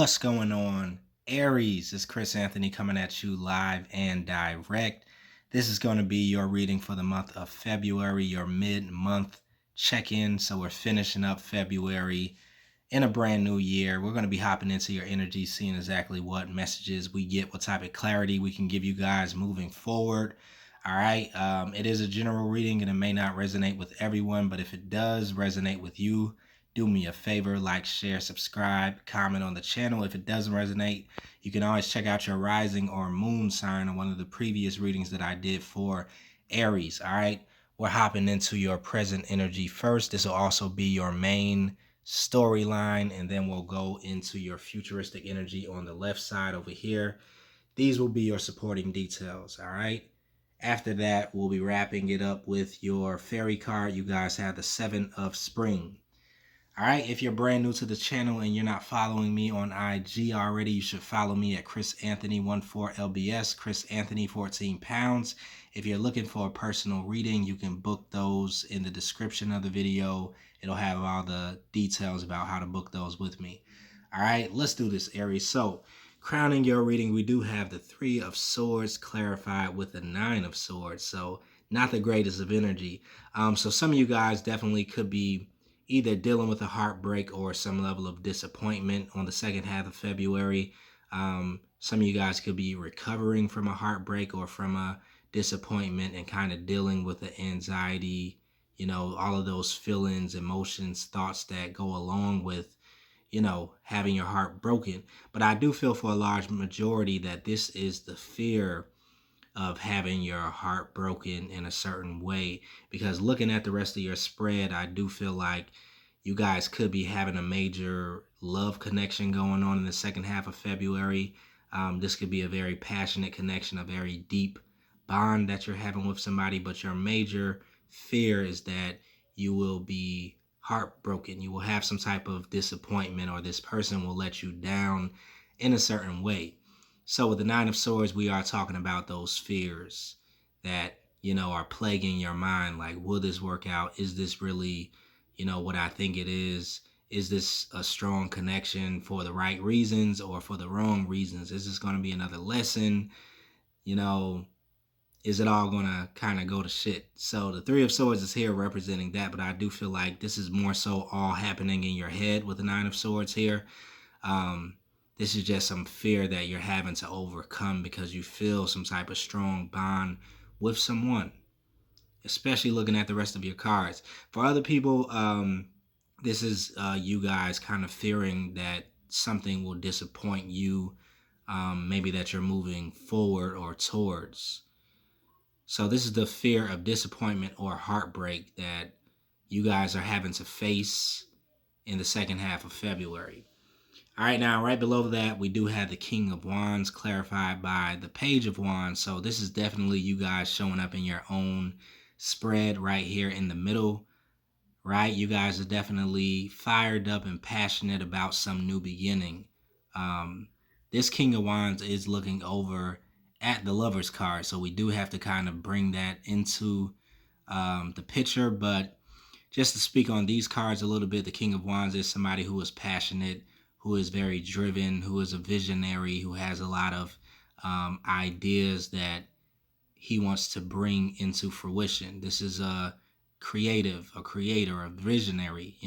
What's going on, Aries? It's Chris Anthony coming at you live and direct. This is going to be your reading for the month of February, your mid-month check-in. So we're finishing up February in a brand new year. We're going to be hopping into your energy, seeing exactly what messages we get, what type of clarity we can give you guys moving forward. All right. It is a general reading and it may not resonate with everyone, but if it does resonate with you, do me a favor, like, share, subscribe, comment on the channel. If it doesn't resonate, you can always check out your rising or moon sign on one of the previous readings that I did for Aries. All right. We're hopping into your present energy first. This will also be your main storyline, and then we'll go into your futuristic energy on the left side over here. These will be your supporting details. All right. After that, we'll be wrapping it up with your fairy card. You guys have the 7 of Spring. All right, if you're brand new to the channel and you're not following me on IG already, you should follow me at chrisanthony14lbs, Chris Anthony 14 pounds. If you're looking for a personal reading, you can book those in the description of the video. It'll have all the details about how to book those with me. All right, let's do this, Aries. So, crowning your reading, we do have the 3 of Swords clarified with the 9 of Swords. So, not the greatest of energy. So some of you guys definitely could be either dealing with a heartbreak or some level of disappointment on the second half of February. Some of you guys could be recovering from a heartbreak or from a disappointment and kind of dealing with the anxiety, all of those feelings, emotions, thoughts that go along with, having your heart broken. But I do feel for a large majority that this is the fear of having your heart broken in a certain way, because looking at the rest of your spread, I do feel like you guys could be having a major love connection going on in the second half of February. This could be a very passionate connection, a very deep bond that you're having with somebody, but your major fear is that you will be heartbroken. You will have some type of disappointment, or this person will let you down in a certain way. So with the 9 of Swords, we are talking about those fears that, are plaguing your mind. Like, will this work out? Is this really, what I think it is? Is this a strong connection for the right reasons or for the wrong reasons? Is this going to be another lesson? Is it all going to kind of go to shit? So the 3 of Swords is here representing that, but I do feel like this is more so all happening in your head with the 9 of Swords here. This is just some fear that you're having to overcome because you feel some type of strong bond with someone, especially looking at the rest of your cards. For other people, this is you guys kind of fearing that something will disappoint you, maybe that you're moving forward or towards. So this is the fear of disappointment or heartbreak that you guys are having to face in the second half of February. All right, now right below that, we do have the King of Wands clarified by the Page of Wands. So this is definitely you guys showing up in your own spread right here in the middle, right? You guys are definitely fired up and passionate about some new beginning. This King of Wands is looking over at the Lover's card, so we do have to kind of bring that into the picture. But just to speak on these cards a little bit, the King of Wands is somebody who is passionate, who is very driven, who is a visionary, who has a lot of ideas that he wants to bring into fruition. This is a creative, a creator, a visionary,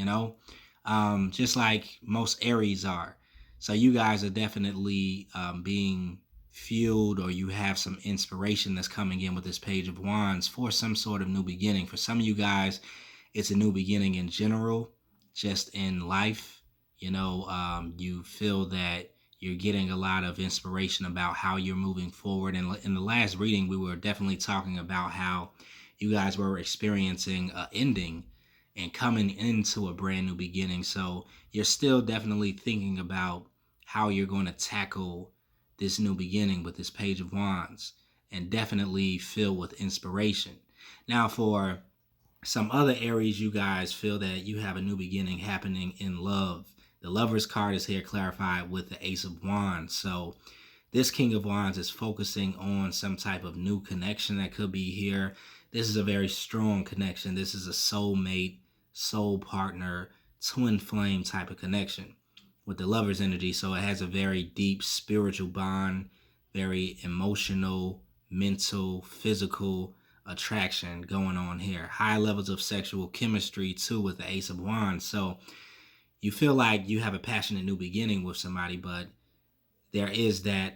just like most Aries are. So you guys are definitely being fueled, or you have some inspiration that's coming in with this Page of Wands for some sort of new beginning. For some of you guys, it's a new beginning in general, just in life. You feel that you're getting a lot of inspiration about how you're moving forward. And in the last reading, we were definitely talking about how you guys were experiencing an ending and coming into a brand new beginning. So you're still definitely thinking about how you're going to tackle this new beginning with this Page of Wands, and definitely filled with inspiration. Now, for some other Aries, you guys feel that you have a new beginning happening in love. The Lover's card is here clarified with the Ace of Wands. So this King of Wands is focusing on some type of new connection that could be here. This is a very strong connection. This is a soulmate, soul partner, twin flame type of connection. with the Lover's energy. So it has a very deep spiritual bond, very emotional, mental, physical attraction going on here. High levels of sexual chemistry too with the Ace of Wands. So you feel like you have a passionate new beginning with somebody, but there is that,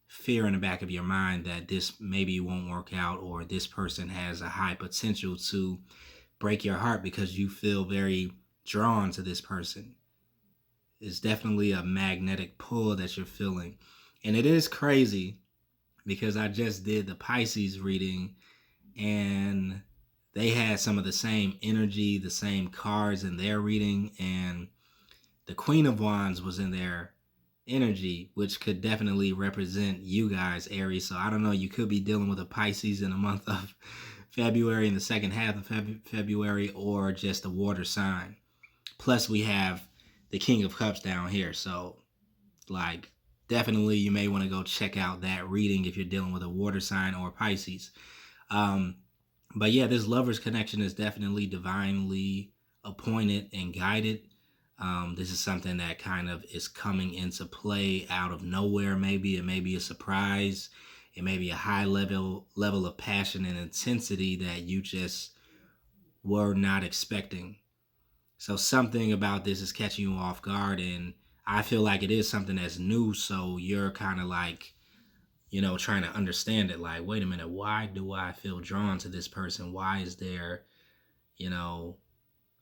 fear in the back of your mind that this maybe won't work out, or this person has a high potential to break your heart because you feel very drawn to this person. It's definitely a magnetic pull that you're feeling. And it is crazy because I just did the Pisces reading and they had some of the same energy, the same cards in their reading, and the Queen of Wands was in their energy, which could definitely represent you guys, Aries. So I don't know, you could be dealing with a Pisces in the month of February, in the second half of February, or just a water sign. Plus we have the King of Cups down here. So like definitely you may want to go check out that reading if you're dealing with a water sign or Pisces. But yeah, this lover's connection is definitely divinely appointed and guided. This is something that kind of is coming into play out of nowhere. Maybe it may be a surprise. It may be a high level of passion and intensity that you just were not expecting. So something about this is catching you off guard, and I feel like it is something that's new. So you're kind of like, trying to understand it. Like, wait a minute, why do I feel drawn to this person? Why is there,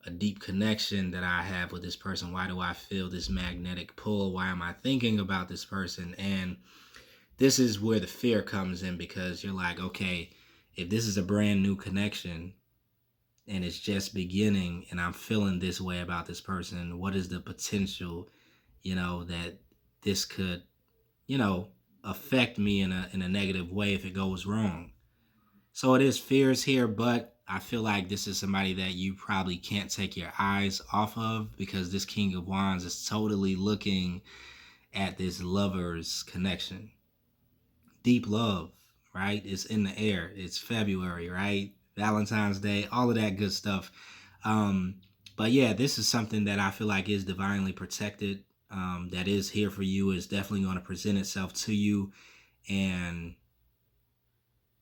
a deep connection that I have with this person? Why do I feel this magnetic pull? Why am I thinking about this person? And this is where the fear comes in, because you're like, okay, if this is a brand new connection and it's just beginning and I'm feeling this way about this person, what is the potential, that this could, affect me in a negative way if it goes wrong? So it is fears here, but I feel like this is somebody that you probably can't take your eyes off of, because this King of Wands is totally looking at this lover's connection. Deep love, right? It's in the air. It's February, right? Valentine's Day, all of that good stuff. But yeah, this is something that I feel like is divinely protected, that is here for you, is definitely going to present itself to you, and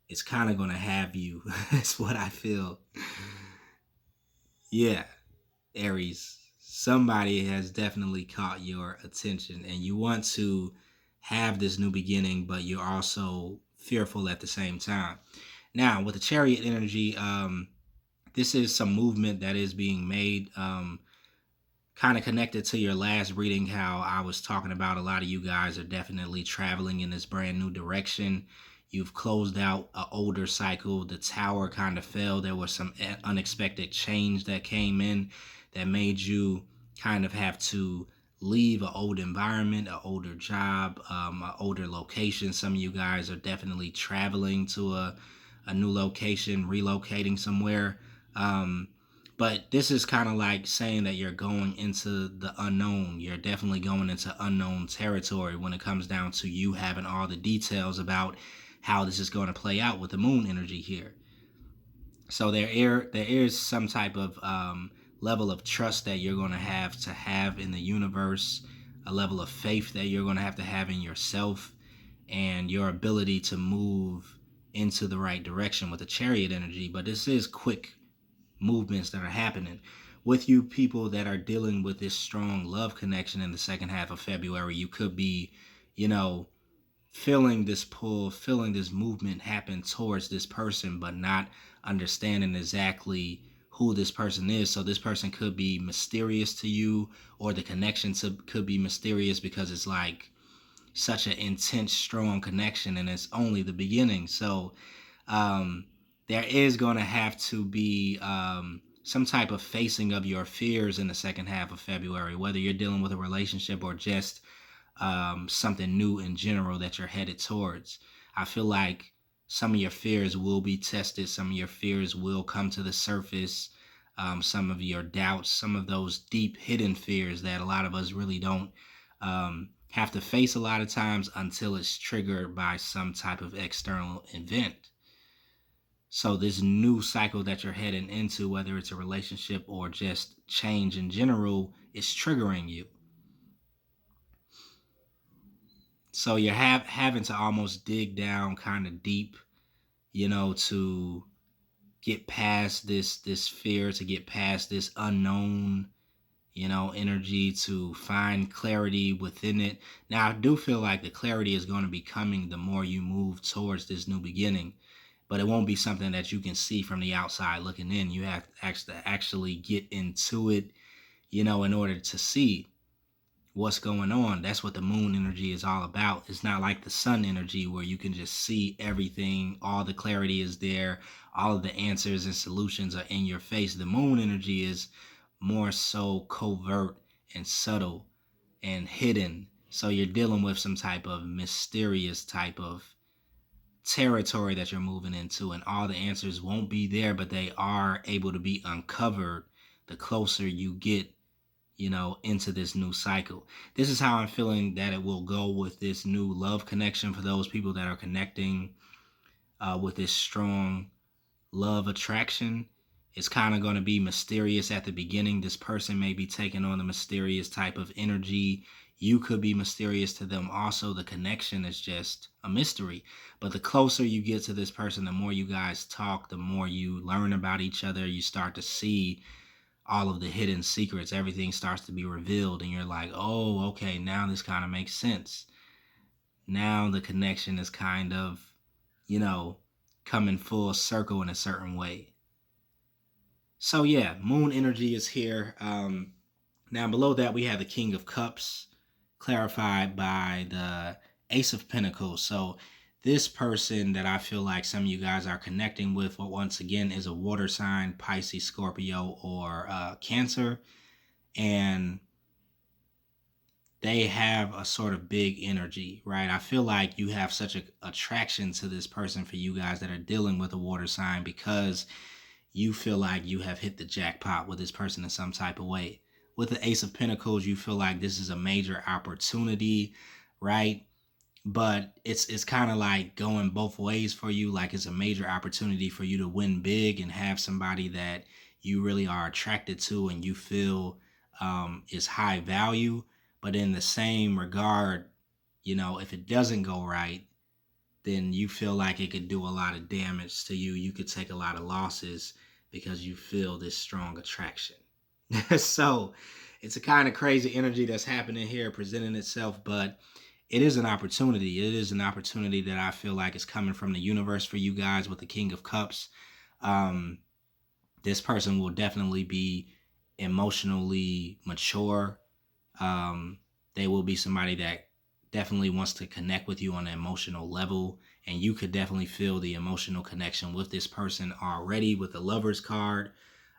it's kind of going to have you. That's what I feel. Yeah, Aries, somebody has definitely caught your attention, and you want to have this new beginning, but you're also fearful at the same time. Now, with the Chariot energy, this is some movement that is being made. Kind of connected to your last reading, how I was talking about a lot of you guys are definitely traveling in this brand new direction. You've closed out an older cycle. The tower kind of fell. There was some unexpected change that came in that made you kind of have to leave an old environment, an older job, an older location. Some of you guys are definitely traveling to a new location, relocating somewhere. But this is kind of like saying that you're going into the unknown. You're definitely going into unknown territory when it comes down to you having all the details about how this is going to play out with the moon energy here. So there is some type of level of trust that you're going to have in the universe, a level of faith that you're going to have in yourself, and your ability to move into the right direction with the Chariot energy. But this is quick movements that are happening with you people that are dealing with this strong love connection in the second half of February. You could be, feeling this pull, feeling this movement happen towards this person, but not understanding exactly who this person is. So this person could be mysterious to you, or the connection could be mysterious because it's like such an intense, strong connection, and it's only the beginning. So there is going to have to be some type of facing of your fears in the second half of February, whether you're dealing with a relationship or just something new in general that you're headed towards. I feel like some of your fears will be tested. Some of your fears will come to the surface. Some of your doubts, some of those deep hidden fears that a lot of us really don't have to face a lot of times until it's triggered by some type of external event. So this new cycle that you're heading into, whether it's a relationship or just change in general, is triggering you. So you're having to almost dig down kind of deep, to get past this fear, to get past this unknown, energy, to find clarity within it. Now, I do feel like the clarity is going to be coming the more you move towards this new beginning, but it won't be something that you can see from the outside looking in. You have to actually get into it, in order to see what's going on. That's what the moon energy is all about. It's not like the sun energy where you can just see everything, all the clarity is there, all of the answers and solutions are in your face. The moon energy is more so covert and subtle and hidden. So you're dealing with some type of mysterious type of territory that you're moving into, and all the answers won't be there, but they are able to be uncovered the closer you get, into this new cycle. This is how I'm feeling that it will go with this new love connection for those people that are connecting with this strong love attraction. It's kind of going to be mysterious at the beginning. This person may be taking on a mysterious type of energy. You could be mysterious to them also. The connection is just a mystery. But the closer you get to this person, the more you guys talk, the more you learn about each other. You start to see all of the hidden secrets. Everything starts to be revealed, and you're like, oh, okay, now this kind of makes sense. Now the connection is kind of, coming full circle in a certain way. So yeah, moon energy is here. Now below that we have the King of Cups, clarified by the Ace of Pentacles. So this person that I feel like some of you guys are connecting with, once again, is a water sign, Pisces, Scorpio, or Cancer. And they have a sort of big energy, right? I feel like you have such an attraction to this person, for you guys that are dealing with a water sign, because you feel like you have hit the jackpot with this person in some type of way. With the Ace of Pentacles, you feel like this is a major opportunity, right? But it's kind of like going both ways for you. Like, it's a major opportunity for you to win big and have somebody that you really are attracted to and you feel is high value. But in the same regard, if it doesn't go right, then you feel like it could do a lot of damage to you. You could take a lot of losses because you feel this strong attraction. So it's a kind of crazy energy that's happening here, presenting itself, but it is an opportunity. It is an opportunity that I feel like is coming from the universe for you guys with the King of Cups. This person will definitely be emotionally mature. They will be somebody that definitely wants to connect with you on an emotional level, and you could definitely feel the emotional connection with this person already with the Lovers card.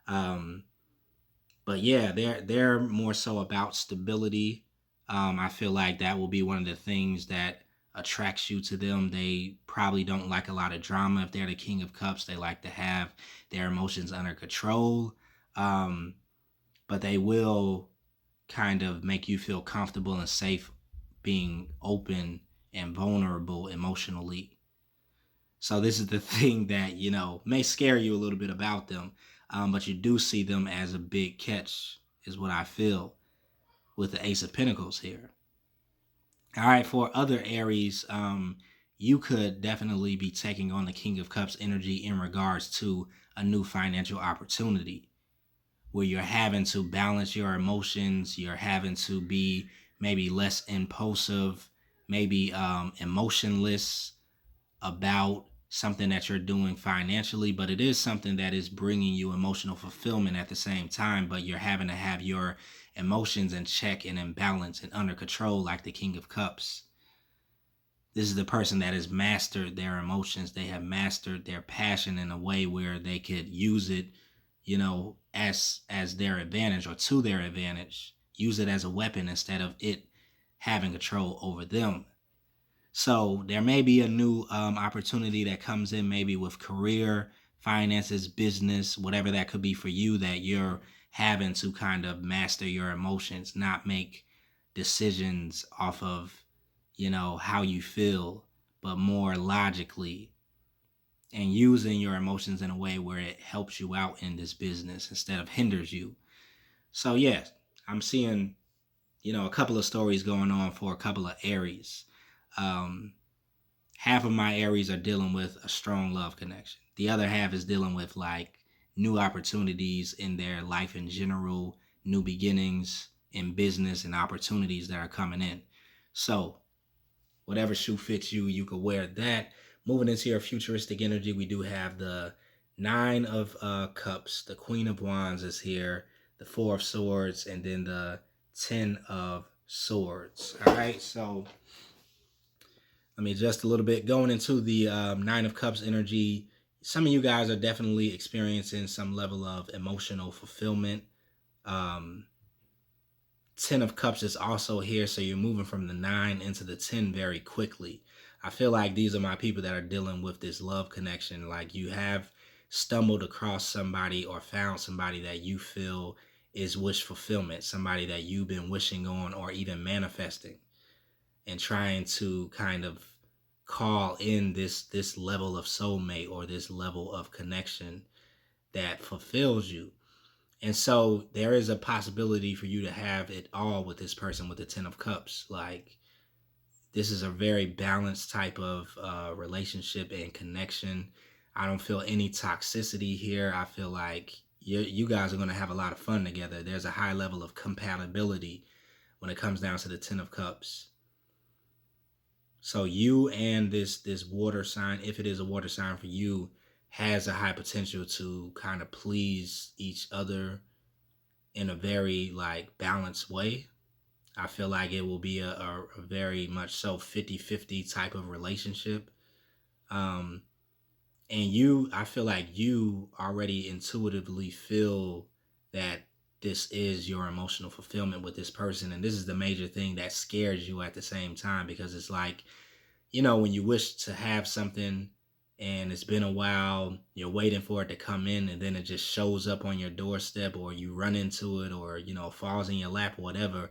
But yeah, they're more so about stability. I feel like that will be one of the things that attracts you to them. They probably don't like a lot of drama. If they're the King of Cups, they like to have their emotions under control. But they will kind of make you feel comfortable and safe being open and vulnerable emotionally. So this is the thing that, may scare you a little bit about them, but you do see them as a big catch, is what I feel with the Ace of Pentacles here. All right, for other Aries, you could definitely be taking on the King of Cups energy in regards to a new financial opportunity, where you're having to balance your emotions, you're having to be maybe less impulsive, maybe emotionless about something that you're doing financially, but it is something that is bringing you emotional fulfillment at the same time, but you're having to have your emotions in check and in balance and under control, like the King of Cups. This is the person that has mastered their emotions. They have mastered their passion in a way where they could use it, as their advantage, or to their advantage. Use it as a weapon instead of it having control over them. So there may be a new opportunity that comes in, maybe with career, finances, business, whatever that could be for you, that you're having to kind of master your emotions, not make decisions off of, how you feel, but more logically, and using your emotions in a way where it helps you out in this business instead of hinders you. So yes, I'm seeing, a couple of stories going on for a couple of Aries. Half of my Aries are dealing with a strong love connection. The other half is dealing with like new opportunities in their life in general, new beginnings in business and opportunities that are coming in. So whatever shoe fits you, you could wear that. Moving into your futuristic energy, we do have the Nine of Cups, the Queen of Wands is here, the Four of Swords, and then the Ten of Swords. All right, so let me adjust a little bit. Going into the Nine of Cups energy, some of you guys are definitely experiencing some level of emotional fulfillment. Um, 10 of Cups is also here, so you're moving from the 9 into the 10 very quickly. I feel like these are my people that are dealing with this love connection. Like you have stumbled across somebody or found somebody that you feel is wish fulfillment, somebody that you've been wishing on or even manifesting and trying to kind of call in this level of soulmate or this level of connection that fulfills you. And so there is a possibility for you to have it all with this person with the 10 of Cups. Like this is a very balanced type of relationship and connection. I don't feel any toxicity here. I feel like you guys are going to have a lot of fun together. There's a high level of compatibility when it comes down to the 10 of Cups. So you and this water sign, if it is a water sign for you, has a high potential to kind of please each other in a very like balanced way. I feel like it will be a very much so 50-50 type of relationship. Um, and I feel like you already intuitively feel that this is your emotional fulfillment with this person. And this is the major thing that scares you at the same time, because it's like, when you wish to have something and it's been a while, you're waiting for it to come in and then it just shows up on your doorstep or you run into it or, falls in your lap or whatever.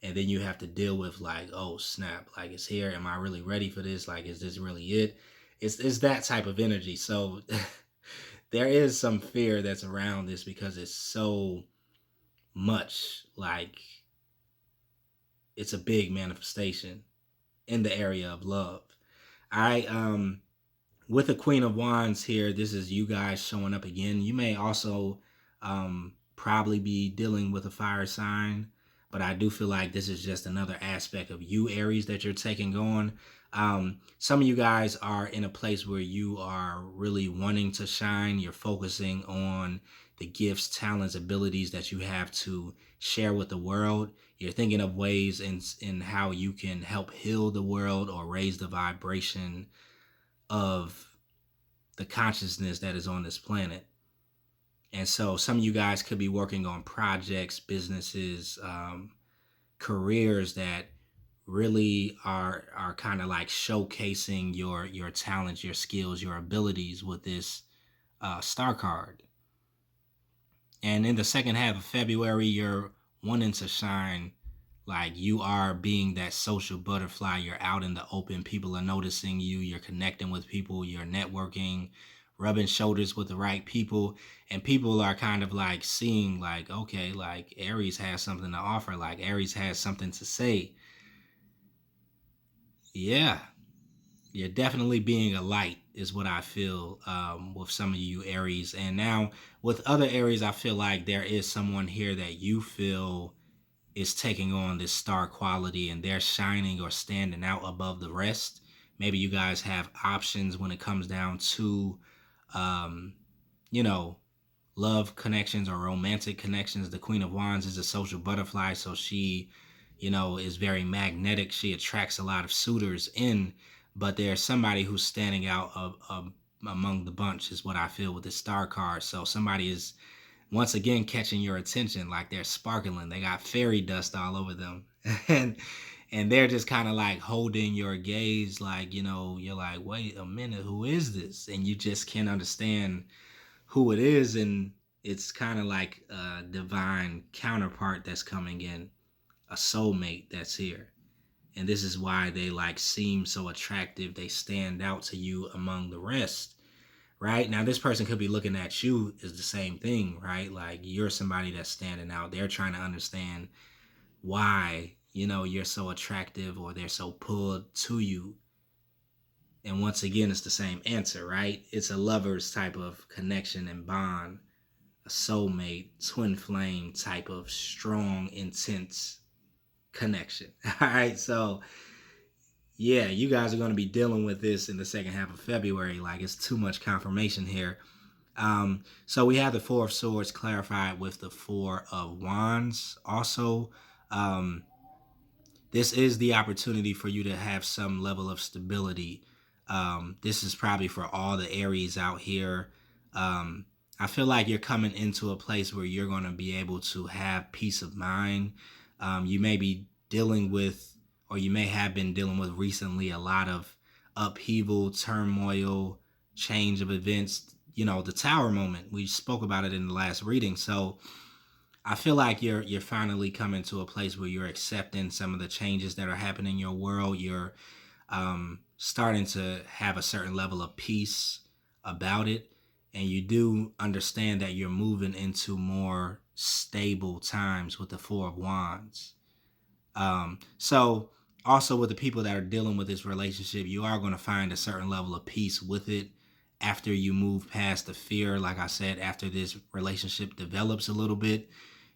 And then you have to deal with like, oh snap, like it's here. Am I really ready for this? Like, is this really it? It's that type of energy. So there is some fear that's around this because it's so much like it's a big manifestation in the area of love. With the Queen of Wands here, this is you guys showing up again. You may also probably be dealing with a fire sign, but I do feel like this is just another aspect of you, Aries, that you're taking on. Some of you guys are in a place where you are really wanting to shine. You're focusing on the gifts, talents, abilities that you have to share with the world. You're thinking of ways in how you can help heal the world or raise the vibration of the consciousness that is on this planet. And so some of you guys could be working on projects, businesses, careers that really are kind of like showcasing your talents, your skills, your abilities with this star card. And in the second half of February, you're wanting to shine. Like you are being that social butterfly. You're out in the open. People are noticing you. You're connecting with people. You're networking, rubbing shoulders with the right people. And people are kind of like seeing like, okay, like Aries has something to offer. Like Aries has something to say. Yeah, you're definitely being a light is what I feel with some of you Aries. And now with other Aries, I feel like there is someone here that you feel is taking on this star quality and they're shining or standing out above the rest. Maybe you guys have options when it comes down to, um, you know, love connections or romantic connections. The Queen of Wands is a social butterfly, so she, is very magnetic. She attracts a lot of suitors in, but there's somebody who's standing out among the bunch, is what I feel with this star card. So somebody is once again catching your attention, like they're sparkling. They got fairy dust all over them, and they're just kind of like holding your gaze, like you're like, wait a minute, who is this? And you just can't understand who it is, and it's kind of like a divine counterpart that's coming in, a soulmate that's here. And this is why they like seem so attractive. They stand out to you among the rest. Right now, this person could be looking at you as the same thing, right? Like you're somebody that's standing out. They're trying to understand why you're so attractive or they're so pulled to you. And once again, it's the same answer, right? It's a lover's type of connection and bond, a soulmate, twin flame type of strong, intense connection. All right. So, yeah, you guys are going to be dealing with this in the second half of February. Like, it's too much confirmation here. So we have the Four of Swords clarified with the Four of Wands. Also, this is the opportunity for you to have some level of stability. This is probably for all the Aries out here. Um, I feel like you're coming into a place where you're going to be able to have peace of mind. You may be dealing with, or you may have been dealing with recently, a lot of upheaval, turmoil, change of events. The Tower moment. We spoke about it in the last reading. So I feel like you're finally coming to a place where you're accepting some of the changes that are happening in your world. You're starting to have a certain level of peace about it, and you do understand that you're moving into more stable times with the Four of Wands. So also with the people that are dealing with this relationship, you are going to find a certain level of peace with it after you move past the fear. Like I said, after this relationship develops a little bit,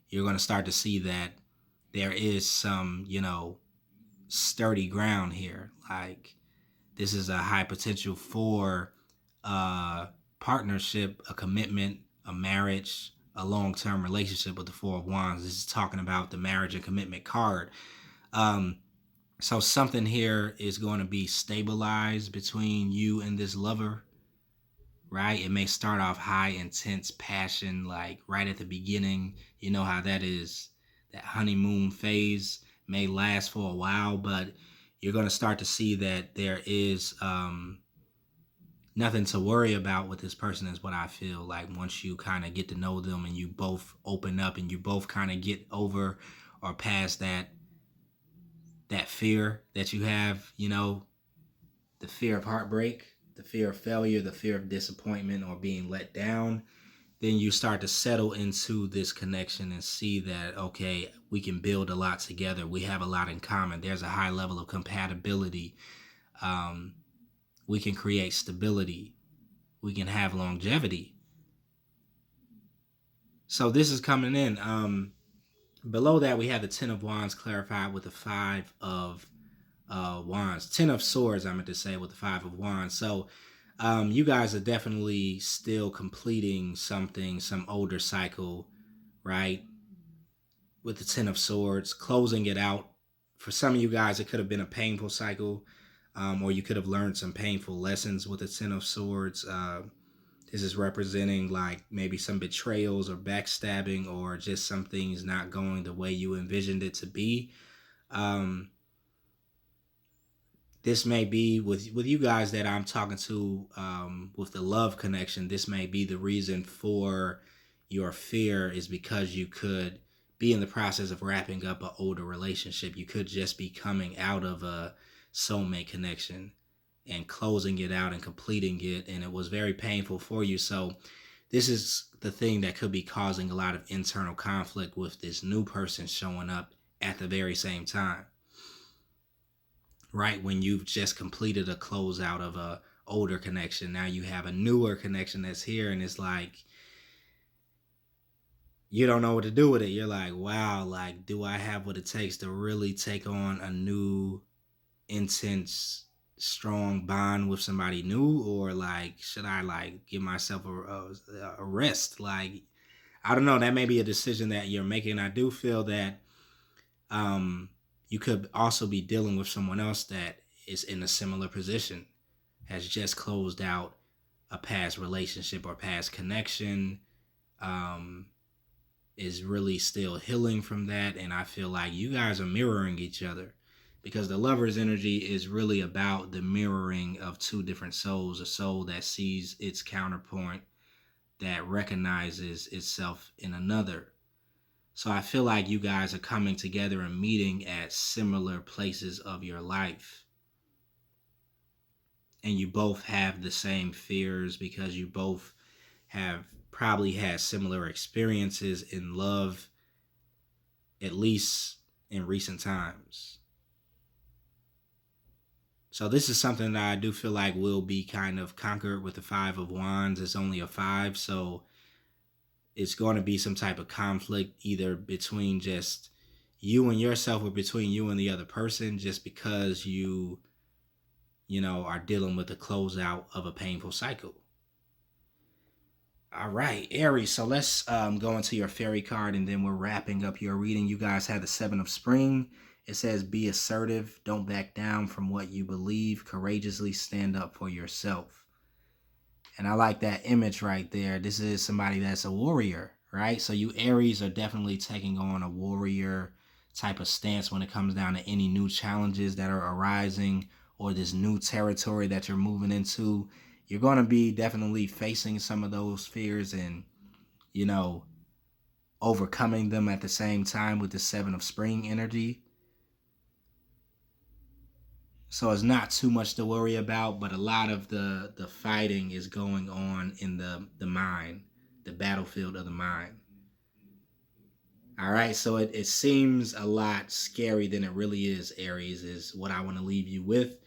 you're going to start to see that there is some, sturdy ground here. Like, this is a high potential for a partnership, a commitment, a marriage, a long-term relationship with the Four of Wands. This is talking about the marriage and commitment card. So something here is going to be stabilized between you and this lover, right? It may start off high, intense passion, like right at the beginning. You know how that is. That honeymoon phase may last for a while, but you're going to start to see that there is nothing to worry about with this person, is what I feel like, once you kind of get to know them and you both open up and you both kind of get over or past that fear that you have, the fear of heartbreak, the fear of failure, the fear of disappointment or being let down. Then you start to settle into this connection and see that, okay, we can build a lot together. We have a lot in common. There's a high level of compatibility. We can create stability. We can have longevity. So this is coming in. Below that, we have the Ten of Wands clarified with the Five of Wands. Ten of Swords, I meant to say, with the Five of Wands. So you guys are definitely still completing something, some older cycle, right? With the Ten of Swords, closing it out. For some of you guys, it could have been a painful cycle, or you could have learned some painful lessons with the Ten of Swords. This is representing like maybe some betrayals or backstabbing or just some things not going the way you envisioned it to be. This may be with you guys that I'm talking to with the love connection. This may be the reason for your fear, is because you could be in the process of wrapping up an older relationship. You could just be coming out of a soulmate connection and closing it out and completing it, and it was very painful for you. So this is the thing that could be causing a lot of internal conflict with this new person showing up at the very same time, right? When you've just completed a closeout of a older connection, now you have a newer connection that's here, and it's like you don't know what to do with it. You're like, wow, like, do I have what it takes to really take on a new, intense, strong bond with somebody new, or like, should I like give myself a rest? Like, I don't know. That may be a decision that you're making. I do feel that you could also be dealing with someone else that is in a similar position, has just closed out a past relationship or past connection, is really still healing from that. And I feel like you guys are mirroring each other, because the lover's energy is really about the mirroring of two different souls, a soul that sees its counterpoint, that recognizes itself in another. So I feel like you guys are coming together and meeting at similar places of your life. And you both have the same fears, because you both have probably had similar experiences in love, at least in recent times. So this is something that I do feel like will be kind of conquered with the Five of Wands. It's only a 5, so it's going to be some type of conflict either between just you and yourself or between you and the other person, just because you are dealing with the closeout of a painful cycle. All right, Aries. So let's go into your fairy card, and then we're wrapping up your reading. You guys had the 7 of Spring. It says, be assertive. Don't back down from what you believe. Courageously stand up for yourself. And I like that image right there. This is somebody that's a warrior, right? So you Aries are definitely taking on a warrior type of stance when it comes down to any new challenges that are arising or this new territory that you're moving into. You're going to be definitely facing some of those fears and, overcoming them at the same time with the 7 of Spring energy. So it's not too much to worry about, but a lot of the fighting is going on in the mind, the battlefield of the mind. All right, so it seems a lot scary than it really is, Aries, is what I want to leave you with.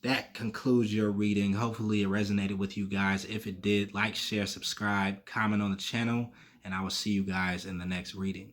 That concludes your reading. Hopefully it resonated with you guys. If it did, like, share, subscribe, comment on the channel, and I will see you guys in the next reading.